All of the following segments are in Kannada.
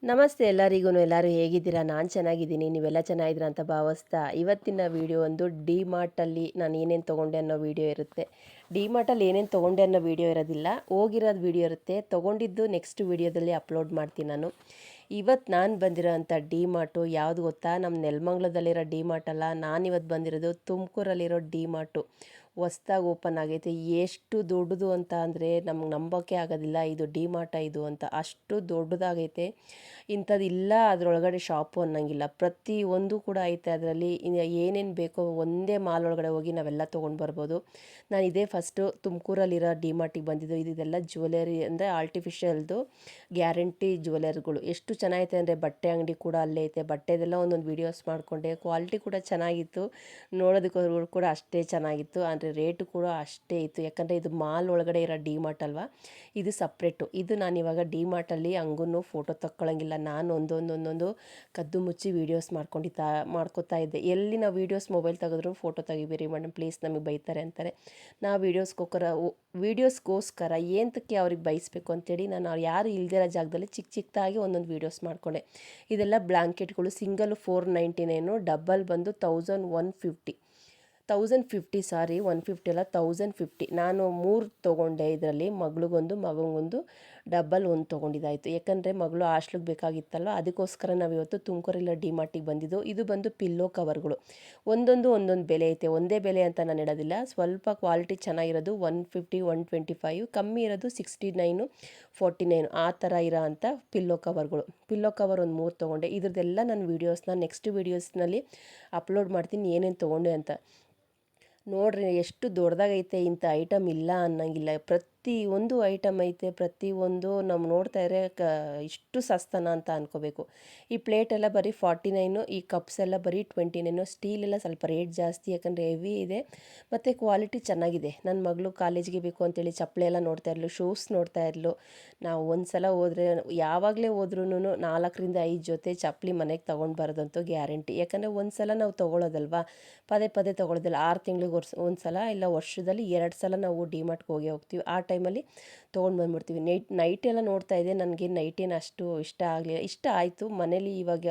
ನಮಸ್ತೆ ಎಲ್ಲರಿಗೂ. ಎಲ್ಲರೂ ಹೇಗಿದ್ದೀರಾ? ನಾನು ಚೆನ್ನಾಗಿದ್ದೀನಿ, ನೀವೆಲ್ಲ ಚೆನ್ನಾಗಿದ್ದೀರಾ ಅಂತ ಭಾವಿಸ್ತಾ ಇವತ್ತಿನ ವಿಡಿಯೋ ಒಂದು ಡಿ-ಮಾರ್ಟಲ್ಲಿ ನಾನು ಏನೇನು ತೊಗೊಂಡೆ ಅನ್ನೋ ವಿಡಿಯೋ ಇರುತ್ತೆ. ಡಿ-ಮಾರ್ಟಲ್ಲಿ ಏನೇನು ತೊಗೊಂಡೆ ಅನ್ನೋ ವಿಡಿಯೋ ಇರೋದಿಲ್ಲ, ಹೋಗಿರೋದು ವಿಡಿಯೋ ಇರುತ್ತೆ. ತೊಗೊಂಡಿದ್ದು ನೆಕ್ಸ್ಟ್ ವಿಡಿಯೋದಲ್ಲಿ ಅಪ್ಲೋಡ್ ಮಾಡ್ತೀನಿ ನಾನು. ಇವತ್ತು ನಾನು ಬಂದಿರೋ ಅಂಥ ಡಿ-ಮಾರ್ಟು ಯಾವುದು ಗೊತ್ತಾ? ನಮ್ಮ ನೆಲಮಂಗ್ಲದಲ್ಲಿರೋ ಡಿ-ಮಾರ್ಟ್ ಅಲ್ಲ, ನಾನಿವತ್ತು ಬಂದಿರೋದು ತುಮಕೂರಲ್ಲಿರೋ ಡಿ-ಮಾರ್ಟು. ಹೊಸ್ದಾಗಿ ಓಪನ್ ಆಗೈತೆ. ಎಷ್ಟು ದೊಡ್ಡದು ಅಂತ ಅಂದರೆ ನಮ್ಗೆ ನಂಬೋಕ್ಕೆ ಆಗೋದಿಲ್ಲ, ಇದು ಡಿ-ಮಾರ್ಟ ಇದು ಅಂತ. ಅಷ್ಟು ದೊಡ್ಡದಾಗೈತೆ. ಇಂಥದ್ದು ಇಲ್ಲ ಅದರೊಳಗಡೆ ಶಾಪು ಅನ್ನೋಂಗಿಲ್ಲ, ಪ್ರತಿಯೊಂದು ಕೂಡ ಐತೆ ಅದರಲ್ಲಿ. ಏನೇನು ಬೇಕೋ ಒಂದೇ ಮಾಲ್ ಒಳಗಡೆ ಹೋಗಿ ನಾವೆಲ್ಲ ತೊಗೊಂಡು ಬರ್ಬೋದು. ನಾನು ಇದೇ ಫಸ್ಟು ತುಮಕೂರಲ್ಲಿರೋ ಡಿ-ಮಾರ್ಟಿಗೆ ಬಂದಿದ್ದು. ಇದೆಲ್ಲ ಜ್ಯುವೆಲರಿ ಅಂದರೆ ಆರ್ಟಿಫಿಷಿಯಲ್ದು ಗ್ಯಾರಂಟಿ ಜ್ಯುವೆಲರಿಗಳು. ಎಷ್ಟು ಚೆನ್ನಾಗೈತೆ ಅಂದರೆ ಬಟ್ಟೆ ಅಂಗಡಿ ಕೂಡ ಅಲ್ಲೇ ಐತೆ. ಬಟ್ಟೆದೆಲ್ಲ ಒಂದೊಂದು ವೀಡಿಯೋಸ್ ಮಾಡಿಕೊಂಡೆ. ಕ್ವಾಲಿಟಿ ಕೂಡ ಚೆನ್ನಾಗಿತ್ತು, ನೋಡೋದಕ್ಕೂ ಕೂಡ ಅಷ್ಟೇ ಚೆನ್ನಾಗಿತ್ತು. ಅಂದರೆ ರೇಟು ಕೂಡ ಅಷ್ಟೇ ಇತ್ತು, ಯಾಕಂದರೆ ಇದು ಮಾಲ್ ಒಳಗಡೆ ಇರೋ ಡಿ-ಮಾರ್ಟ್ ಅಲ್ವಾ, ಇದು ಸಪ್ರೇಟು. ಇದು ನಾನಿವಾಗ ಡಿ-ಮಾರ್ಟಲ್ಲಿ ಹಂಗೂ ಫೋಟೋ ತಕ್ಕೊಳ್ಳೋಂಗಿಲ್ಲ. ನಾನು ಒಂದೊಂದು ಕದ್ದು ಮುಚ್ಚಿ ವೀಡಿಯೋಸ್ ಮಾಡ್ಕೊತಾ ಇದ್ದೆ. ಎಲ್ಲಿ ನಾವು ವೀಡಿಯೋಸ್ ಮೊಬೈಲ್ ತೆಗೆದ್ರು ಫೋಟೋ ತೆಗಿಬೇರಿ ಮೇಡಮ್ ಪ್ಲೀಸ್ ನಮಗೆ ಬೈತಾರೆ ಅಂತಾರೆ. ನಾವು ವೀಡಿಯೋಸ್ಗೋಸ್ಕರ ಏನಕ್ಕೆ ಅವ್ರಿಗೆ ಬಯಸಬೇಕು ಅಂತೇಳಿ ನಾನು ಅವ್ರು ಯಾರು ಇಲ್ದಿರೋ ಜಾಗದಲ್ಲಿ ಚಿಕ್ಕದಾಗಿ ಒಂದೊಂದು ವೀಡಿಯೋಸ್ ಮಾಡಿಕೊಂಡೆ. ಇದೆಲ್ಲ ಬ್ಲ್ಯಾಂಕೆಟ್ಗಳು. ಸಿಂಗಲ್ 499, ಡಬಲ್ ಬಂದು 1150. 1050 ಸಾರಿ, 150 ಅಲ್ಲ, 1050. ನಾನು 3 ತೊಗೊಂಡೆ ಇದರಲ್ಲಿ. ಮಗಳಿಗೊಂದು ಮಗನಿಗೊಂದು ಡಬಲ್ ಒಂದು ತೊಗೊಂಡಿದ್ದಾಯಿತು. ಯಾಕಂದರೆ ಮಗಳು ಹಾಸ್ಟ್ಲಿಗೆ ಬೇಕಾಗಿತ್ತಲ್ವ, ಅದಕ್ಕೋಸ್ಕರ ನಾವಿವತ್ತು ತುಮಕೂರಿಲ್ಲ ಡಿ-ಮಾರ್ಟಿಗೆ ಬಂದಿದ್ದು. ಇದು ಬಂದು ಪಿಲ್ಲೋ ಕವರ್ಗಳು. ಒಂದೊಂದು ಬೆಲೆ ಐತೆ, ಒಂದೇ ಬೆಲೆ ಅಂತ ನಾನು ಹೇಳೋದಿಲ್ಲ. ಸ್ವಲ್ಪ ಕ್ವಾಲಿಟಿ ಚೆನ್ನಾಗಿರೋದು 150, 125, ಕಮ್ಮಿ ಇರೋದು 69, 49 ಆ ಥರ ಇರೋ ಅಂಥ ಪಿಲ್ಲೋ ಕವರ್ಗಳು. ಪಿಲ್ಲೋ ಕವರ್ ಒಂದು 3 ತೊಗೊಂಡೆ. ಇದ್ರದ್ದೆಲ್ಲ ನಾನು ವೀಡಿಯೋಸ್ನ ನೆಕ್ಸ್ಟ್ ವೀಡಿಯೋಸ್ನಲ್ಲಿ ಅಪ್ಲೋಡ್ ಮಾಡ್ತೀನಿ ಏನೇನು ತೊಗೊಂಡೆ ಅಂತ. ನೋಡ್ರಿ ಎಷ್ಟು ದೊಡ್ಡದಾಗೈತೆ. ಇಂಥ ಐಟಮ್ ಇಲ್ಲ ಅನ್ನೋಂಗಿಲ್ಲ, ಪ್ರತಿಯೊಂದು ಐಟಮ್ ಐತೆ. ಪ್ರತಿಯೊಂದು ನಾವು ನೋಡ್ತಾ ಇದ್ರೆ ಇಷ್ಟು ಸಸ್ತನ ಅಂತ ಅನ್ಕೋಬೇಕು. ಈ ಪ್ಲೇಟೆಲ್ಲ ಬರೀ 49, ಈ ಕಪ್ಸ್ ಎಲ್ಲ ಬರೀ 29. ಸ್ಟೀಲೆಲ್ಲ ಸ್ವಲ್ಪ ರೇಟ್ ಜಾಸ್ತಿ, ಯಾಕಂದರೆ ಹೆವಿ ಇದೆ ಮತ್ತು ಕ್ವಾಲಿಟಿ ಚೆನ್ನಾಗಿದೆ. ನನ್ನ ಮಗಳು ಕಾಲೇಜಿಗೆ ಬೇಕು ಅಂತೇಳಿ ಚಪ್ಪಲಿ ಎಲ್ಲ ನೋಡ್ತಾ ಇರಲು, ಶೂಸ್ ನೋಡ್ತಾ ಇರಲು. ನಾವು ಒಂದು ಸಲ ಹೋದರೆ, ಯಾವಾಗಲೇ ಹೋದ್ರೂ 4ರಿಂದ 5 ಜೊತೆ ಚಪ್ಪಲಿ ಮನೆಗೆ ತೊಗೊಂಡು ಬರೋದಂತೂ ಗ್ಯಾರಂಟಿ. ಯಾಕಂದರೆ ಒಂದು ಸಲ ನಾವು ತೊಗೊಳ್ಳೋದಲ್ವಾ, ಪದೇ ಪದೇ ತೊಗೊಳ್ಳೋದಿಲ್ಲ. 6 ತಿಂಗಳಿಗೆ ಒಂದು ಸಲ ಇಲ್ಲ ವರ್ಷದಲ್ಲಿ 2 ಸಲ ನಾವು ಡಿ-ಮಾರ್ಟ್ಗೆ ಹೋಗ್ತೀವಿ. ಆ ಟೈಮಲ್ಲಿ ತೊಗೊಂಡು ಬಂದುಬಿಡ್ತೀವಿ. ನೈಟಿ ಎಲ್ಲ ನೋಡ್ತಾ ಇದ್ದೆ, ನನಗೆ ನೈಟಿನ ಅಷ್ಟು ಇಷ್ಟ ಆಗಲಿಲ್ಲ. ಇಷ್ಟ ಆಯಿತು, ಮನೇಲಿ ಇವಾಗ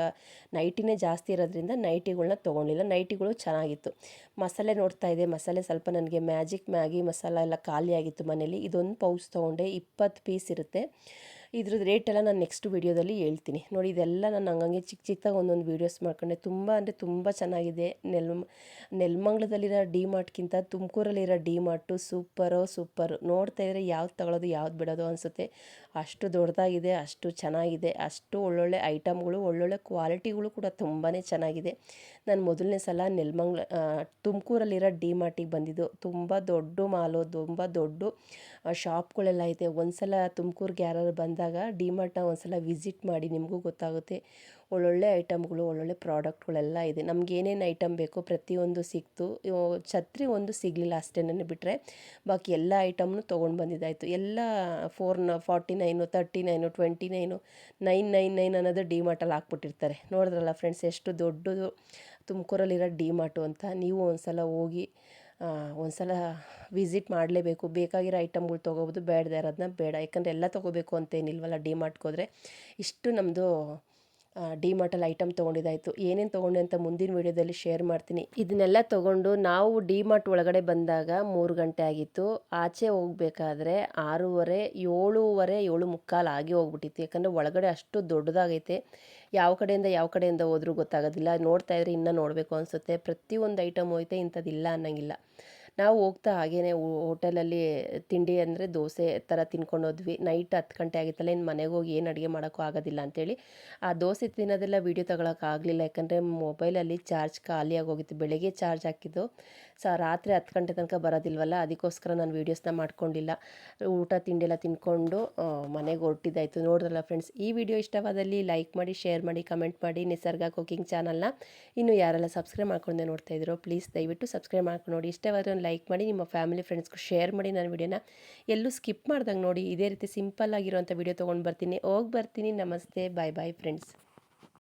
ನೈಟಿನೇ ಜಾಸ್ತಿ ಇರೋದ್ರಿಂದ ನೈಟಿಗಳನ್ನ ತೊಗೊಂಡಿಲ್ಲ. ನೈಟಿಗಳು ಚೆನ್ನಾಗಿತ್ತು. ಮಸಾಲೆ ನೋಡ್ತಾ ಇದ್ದೆ, ಮಸಾಲೆ ಸ್ವಲ್ಪ ನನಗೆ ಮ್ಯಾಗಿ ಮಸಾಲ ಎಲ್ಲ ಖಾಲಿ ಆಗಿತ್ತು ಮನೇಲಿ. ಇದೊಂದು ಪೌಚ್ ತೊಗೊಂಡೆ, 20 ಪೀಸ್ ಇರುತ್ತೆ. ಇದ್ರದ್ದು ರೇಟೆಲ್ಲ ನಾನು ನೆಕ್ಸ್ಟ್ ವೀಡಿಯೋದಲ್ಲಿ ಹೇಳ್ತೀನಿ ನೋಡಿ. ಇದೆಲ್ಲ ನಾನು ಹಂಗಂಗೆ ಚಿಕ್ಕದಾಗಿ ಒಂದೊಂದು ವೀಡಿಯೋಸ್ ಮಾಡ್ಕೊಂಡೆ. ತುಂಬ ಅಂದರೆ ತುಂಬ ಚೆನ್ನಾಗಿದೆ. ನೆಲಮಂಗ್ಲದಲ್ಲಿರೋ ಡಿ-ಮಾರ್ಟ್ಗಿಂತ ತುಮಕೂರಲ್ಲಿರೋ ಡಿ-ಮಾರ್ಟು ಸೂಪರು. ನೋಡ್ತಾ ಇದ್ದರೆ ಯಾವ್ದು ತಗೊಳ್ಳೋದು ಯಾವ್ದು ಬಿಡೋದು ಅನಿಸುತ್ತೆ. ಅಷ್ಟು ದೊಡ್ಡದಾಗಿದೆ, ಅಷ್ಟು ಚೆನ್ನಾಗಿದೆ, ಅಷ್ಟು ಒಳ್ಳೊಳ್ಳೆ ಐಟಮ್ಗಳು, ಒಳ್ಳೊಳ್ಳೆ ಕ್ವಾಲಿಟಿಗಳು ಕೂಡ ತುಂಬಾ ಚೆನ್ನಾಗಿದೆ. ನಾನು ಮೊದಲನೇ ಸಲ ತುಮಕೂರಲ್ಲಿರೋ ಡಿ-ಮಾರ್ಟಿಗೆ ಬಂದಿದ್ದು. ತುಂಬ ದೊಡ್ಡ ಮಾಲು, ತುಂಬ ದೊಡ್ಡ ಶಾಪ್ಗಳೆಲ್ಲ ಐತೆ. ಒಂದು ಸಲ ತುಮಕೂರಿಗೆ ಯಾರಾದ್ರು ಬಂದಾಗ ಡಿ-ಮಾರ್ಟ್ನ ಒಂದು ಸಲ ವಿಸಿಟ್ ಮಾಡಿ, ನಿಮಗೂ ಗೊತ್ತಾಗುತ್ತೆ. ಒಳ್ಳೊಳ್ಳೆ ಐಟಮ್ಗಳು, ಒಳ್ಳೊಳ್ಳೆ ಪ್ರಾಡಕ್ಟ್ಗಳೆಲ್ಲ ಇದೆ. ನಮ್ಗೆ ಏನೇನು ಐಟಮ್ ಬೇಕೋ ಪ್ರತಿಯೊಂದು ಸಿಕ್ತು. ಛತ್ರಿ ಒಂದು ಸಿಗಲಿಲ್ಲ ಅಷ್ಟೇನೆ, ಬಿಟ್ಟರೆ ಬಾಕಿ ಎಲ್ಲ ಐಟಮ್ನು ತೊಗೊಂಡು ಬಂದಿದ್ದಾಯಿತು. ಎಲ್ಲ 49, 39, 29, 999 ಅನ್ನೋದು ಡಿ-ಮಾರ್ಟಲ್ಲಿ ಹಾಕ್ಬಿಟ್ಟಿರ್ತಾರೆ. ನೋಡಿದ್ರಲ್ಲ ಫ್ರೆಂಡ್ಸ್, ಎಷ್ಟು ದೊಡ್ಡದು ತುಮಕೂರಲ್ಲಿರೋ ಡಿ-ಮಾರ್ಟು ಅಂತ. ನೀವು ಒಂದು ಸಲ ಹೋಗಿ ಒಂದು ಸಲ ವಿಸಿಟ್ ಮಾಡಲೇಬೇಕು. ಬೇಕಾಗಿರೋ ಐಟಮ್ಗಳು ತೊಗೋಬೋದು, ಬೇಡದೇ ಇರೋದನ್ನ ಬೇಡ. ಯಾಕಂದರೆ ಎಲ್ಲ ತೊಗೋಬೇಕು ಅಂತೇನಿಲ್ವಲ್ಲ ಡಿ-ಮಾರ್ಟ್ಗೆ ಹೋದರೆ. ಇಷ್ಟು ನಮ್ಮದು ಡಿ-ಮಾರ್ಟಲ್ಲಿ ಐಟಮ್ ತೊಗೊಂಡಿದ್ದಾಯಿತು. ಏನೇನು ತೊಗೊಂಡೆ ಅಂತ ಮುಂದಿನ ವೀಡಿಯೋದಲ್ಲಿ ಶೇರ್ ಮಾಡ್ತೀನಿ. ಇದನ್ನೆಲ್ಲ ತೊಗೊಂಡು ನಾವು ಡಿ-ಮಾರ್ಟ್ ಒಳಗಡೆ ಬಂದಾಗ 3 ಗಂಟೆ ಆಗಿತ್ತು. ಆಚೆ ಹೋಗ್ಬೇಕಾದ್ರೆ 6:30, 7:30, 7:45 ಆಗಿ ಹೋಗ್ಬಿಟ್ಟಿತ್ತು. ಯಾಕಂದರೆ ಒಳಗಡೆ ಅಷ್ಟು ದೊಡ್ಡದಾಗೈತೆ. ಯಾವ ಕಡೆಯಿಂದ ಹೋದ್ರೂ ಗೊತ್ತಾಗೋದಿಲ್ಲ. ನೋಡ್ತಾ ಇದ್ರೆ ಇನ್ನೂ ನೋಡಬೇಕು ಅನಿಸುತ್ತೆ. ಪ್ರತಿಯೊಂದು ಐಟಮ್ ಹೋಯ್ತೆ, ಇಂಥದ್ದಿಲ್ಲ ಅನ್ನೋಂಗಿಲ್ಲ. ನಾವು ಹೋಗ್ತಾ ಹಾಗೇ ಹೋಟೆಲಲ್ಲಿ ತಿಂಡಿ ಅಂದರೆ ದೋಸೆ ಥರ ತಿನ್ಕೊಂಡೋದ್ವಿ. ನೈಟ್ 10 ಗಂಟೆ ಆಗಿತ್ತಲ್ಲ, ಇನ್ನು ಮನೆಗೆ ಹೋಗಿ ಏನು ಅಡುಗೆ ಮಾಡೋಕ್ಕೂ ಆಗೋದಿಲ್ಲ ಅಂಥೇಳಿ ಆ ದೋಸೆ ತಿನ್ನೋದೆಲ್ಲ ವೀಡಿಯೋ ತಗೊಳಕ್ಕಾಗಲಿಲ್ಲ. ಯಾಕಂದರೆ ಮೊಬೈಲಲ್ಲಿ ಚಾರ್ಜ್ ಖಾಲಿಯಾಗೋಗಿತ್ತು. ಬೆಳಗ್ಗೆ ಚಾರ್ಜ್ ಹಾಕಿದ್ದು, ರಾತ್ರಿ 10 ಗಂಟೆ ತನಕ ಬರೋದಿಲ್ವಲ್ಲ, ಅದಕ್ಕೋಸ್ಕರ ನಾನು ವೀಡಿಯೋಸ್ನ ಮಾಡ್ಕೊಂಡಿಲ್ಲ. ಊಟ ತಿಂಡಿ ಎಲ್ಲ ತಿನ್ಕೊಂಡು ಮನೆಗೆ ಹೊರಟಿದ್ದಾಯಿತು. ನೋಡಿದ್ರಲ್ಲ ಫ್ರೆಂಡ್ಸ್, ಈ ವಿಡಿಯೋ ಇಷ್ಟವಾದಲ್ಲಿ ಲೈಕ್ ಮಾಡಿ, ಶೇರ್ ಮಾಡಿ, ಕಮೆಂಟ್ ಮಾಡಿ. ನಿಸರ್ಗ ಕುಕಿಂಗ್ ಚಾನಲ್ನ ಇನ್ನೂ ಯಾರೆಲ್ಲ ಸಬ್ಸ್ಕ್ರೈಬ್ ಮಾಡ್ಕೊಂಡೆ ನೋಡ್ತಾ ಇದ್ದೀರೋ ಪ್ಲೀಸ್ ದಯವಿಟ್ಟು ಸಬ್ಸ್ಕ್ರೈಬ್ ಮಾಡ್ಕೊಂಡು ನೋಡಿ. ಇಷ್ಟವಾದರೆ ಒಂದು ಲೈಕ್ ಮಾಡಿ, ನಿಮ್ಮ ಫ್ಯಾಮಿಲಿ ಫ್ರೆಂಡ್ಸ್ಗೂ ಶೇರ್ ಮಾಡಿ. ನನ್ನ ವಿಡಿಯೋನ ಎಲ್ಲೂ ಸ್ಕಿಪ್ ಮಾಡ್ದಂಗೆ ನೋಡಿ. ಇದೇ ರೀತಿ ಸಿಂಪಲ್ ಆಗಿರೋಂಥ ವಿಡಿಯೋ ತೊಗೊಂಡು ಬರ್ತೀನಿ. ನಮಸ್ತೆ, ಬಾಯ್ ಫ್ರೆಂಡ್ಸ್.